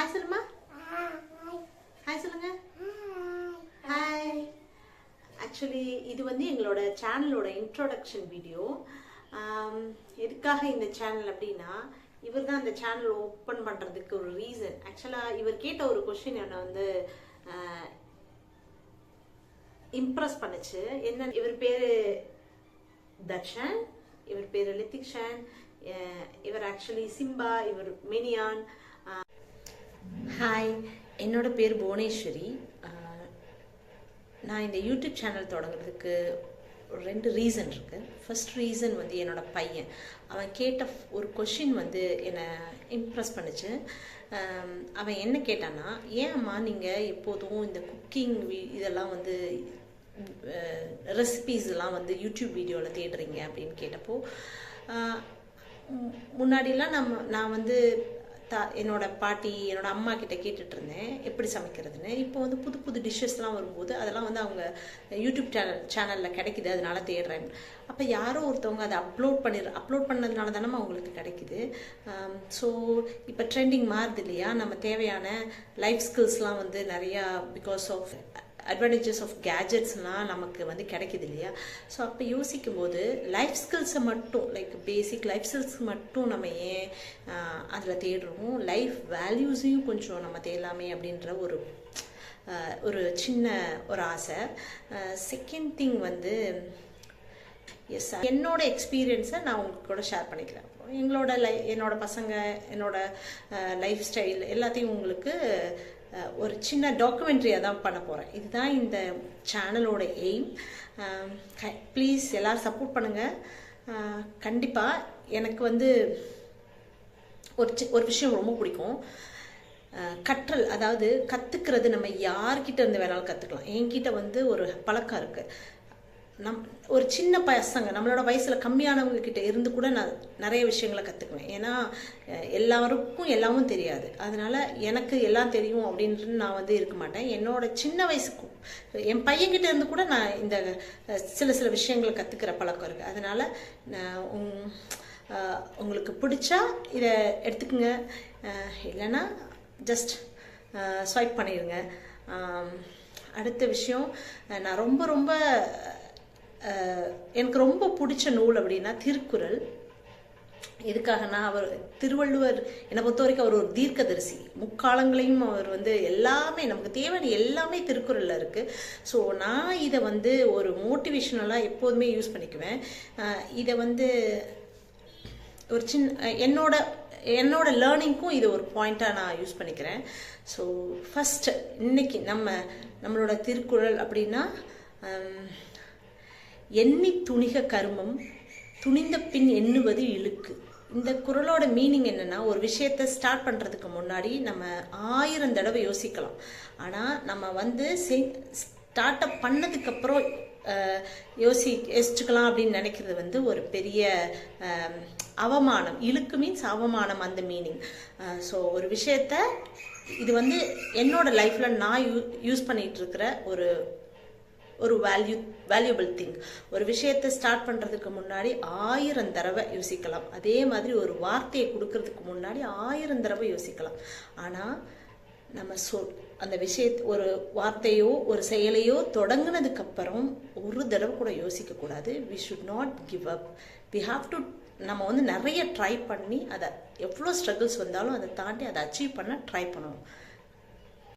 Hi சொல்லுமா. Hi சொல்லுங்க. Hi. Actually இது வந்து எங்களோட சேனலோட இன்ட்ரோடக்ஷன் வீடியோ. எதுக்காக இந்த சேனல் அப்படின்னா, இவர் தான் இந்த சேனல் ஓப்பன் பண்ணுறதுக்கு ஒரு ரீசன். ஆக்சுவலாக இவர் கேட்ட ஒரு கொஷின் என்னை வந்து இம்ப்ரெஸ் பண்ணுச்சு. என்ன, இவர் பேர் தர்ஷன், இவர் பேர் லித்திக்ஷன், இவர் ஆக்சுவலி சிம்பா, இவர் மினியான். ஹாய், என்னோட பேர் புவனேஸ்வரி. நான் இந்த யூடியூப் சேனல் தொடங்குறதுக்கு ஒரு 2 ரீசன் இருக்குது. ஃபர்ஸ்ட் ரீசன் வந்து என்னோட பையன், அவன் கேட்ட ஒரு கொஷின் வந்து என்னை இம்ப்ரெஸ் பண்ணுச்சு. அவன் என்ன கேட்டான்னா, ஏன் அம்மா நீங்கள் எப்போதும் இந்த குக்கிங் இதெல்லாம் வந்து ரெசிபீஸ் எல்லாம் வந்து யூடியூப் வீடியோவில் தேடுறீங்க அப்படின்னு கேட்டப்போ, முன்னாடிலாம் நான் வந்து என்னோட பாட்டி, என்னோட அம்மா கிட்ட கேட்டுட்டு இருந்தேன் எப்படி சமைக்கிறதுன்னு. இப்போ வந்து புது புது டிஷ்ஷஸ்லாம் வரும்போது அதெல்லாம் வந்து அவங்க யூடியூப் சேனலில் கிடைக்குது, அதனால தேடுறேன். அப்போ யாரோ ஒருத்தவங்க அதை அப்லோட் பண்ணதுனால தானே அவங்களுக்கு கிடைக்குது. ஸோ இப்போ ட்ரெண்டிங் மாறுது இல்லையா, நம்ம தேவையான லைஃப் ஸ்கில்ஸ்லாம் வந்து நிறையா பிகாஸ் ஆஃப் அட்வான்டேஜஸ் ஆஃப் கேஜெட்ஸ்லாம் நமக்கு வந்து கிடைக்குது இல்லையா. ஸோ அப்போ யோசிக்கும் போது லைஃப் ஸ்கில்ஸை மட்டும், லைக் பேசிக் லைஃப் ஸ்கில்ஸ் மட்டும் நம்ம ஏன் அதில் தேடுறோம், லைஃப் வேல்யூஸையும் கொஞ்சம் நம்ம தேடலாமே அப்படின்ற ஒரு சின்ன ஒரு ஆசை. செகண்ட் திங் வந்து, எஸ், என்னோட எக்ஸ்பீரியன்ஸை நான் உங்களுக்கு கூட ஷேர் பண்ணிக்கிறேன். என்னோட பசங்க, என்னோட லைஃப் ஸ்டைல் எல்லாத்தையும் உங்களுக்கு ஒரு சின்ன டாக்குமெண்ட்ரியாக தான் பண்ண போகிறேன். இதுதான் இந்த சேனலோட எய்ம். ப்ளீஸ் எல்லோரும் சப்போர்ட் பண்ணுங்கள். கண்டிப்பாக எனக்கு வந்து ஒரு விஷயம் ரொம்ப பிடிக்கும், கற்றல். அதாவது கற்றுக்கிறது நம்ம யார்கிட்ட இருந்து வேணாலும் கற்றுக்கலாம். என்கிட்ட வந்து ஒரு பழக்கம் இருக்குது. ஒரு சின்ன பசங்க, நம்மளோட வயசில் கம்மியானவங்க கிட்ட இருந்து கூட நான் நிறைய விஷயங்களை கற்றுக்குவேன். ஏன்னா எல்லாருக்கும் எல்லாமும் தெரியாது, அதனால் எனக்கு எல்லாம் தெரியும் அப்படின்ட்டு நான் வந்து இருக்க மாட்டேன். என்னோட சின்ன வயசுக்கும் என் பையன்கிட்ட இருந்து கூட நான் இந்த சில விஷயங்களை கற்றுக்கிற பழக்கம் இருக்குது. அதனால் உங்களுக்கு பிடிச்சா இதை எடுத்துக்கோங்க, இல்லைன்னா ஜஸ்ட் ஸ்வைப் பண்ணிடுங்க. அடுத்த விஷயம், நான் ரொம்ப எனக்கு ரொம்ப பிடிச்ச நூல் அப்படின்னா திருக்குறள். எதுக்காகனா, திருவள்ளுவர் என்னை பொறுத்த வரைக்கும் அவர் ஒரு தீர்க்கதரிசி. முக்காலங்களையும் அவர் வந்து எல்லாமே நமக்கு தேவையான எல்லாமே திருக்குறளில் இருக்குது. ஸோ நான் இதை வந்து ஒரு மோட்டிவேஷனலாக எப்போதுமே யூஸ் பண்ணிக்குவேன். இதை வந்து ஒரு என்னோட லேர்னிங்க்கும் இது ஒரு பாயிண்ட்டாக நான் யூஸ் பண்ணிக்கிறேன். ஸோ ஃபஸ்ட்டு இன்னைக்கு நம்மளோட திருக்குறள் அப்படின்னா, எண்ணி துணிக கருமம் துணிந்த பின் எண்ணுவது இழுக்கு. இந்த குறளோட மீனிங் என்னன்னா, ஒரு விஷயத்தை ஸ்டார்ட் பண்ணுறதுக்கு முன்னாடி நம்ம 1000 தடவை யோசிக்கலாம். ஆனால் நம்ம வந்து ஸ்டார்ட் அப் பண்ணதுக்கப்புறம் யோசிச்சுக்கலாம் அப்படின்னு நினைக்கிறது வந்து ஒரு பெரிய அவமானம். இழுக்கு மீன்ஸ் அவமானம், அந்த மீனிங். ஸோ ஒரு விஷயத்த, இது வந்து என்னோட லைஃப்பில் நான் யூஸ் பண்ணிகிட்டு இருக்கிற ஒரு வேல்யூபிள் திங். ஒரு விஷயத்தை ஸ்டார்ட் பண்ணுறதுக்கு முன்னாடி 1000 தடவை யோசிக்கலாம். அதே மாதிரி ஒரு வார்த்தையை கொடுக்கறதுக்கு முன்னாடி 1000 தடவை யோசிக்கலாம். ஆனால் நம்ம அந்த ஒரு வார்த்தையோ ஒரு செயலையோ தொடங்கினதுக்கப்புறம் ஒரு தடவை கூட யோசிக்கக்கூடாது. We should not give up. We have to, நம்ம வந்து நிறைய ட்ரை பண்ணி, அதை எவ்வளோ ஸ்ட்ரகிள்ஸ் வந்தாலும் அதை தாண்டி அதை அச்சீவ் பண்ண ட்ரை பண்ணணும்.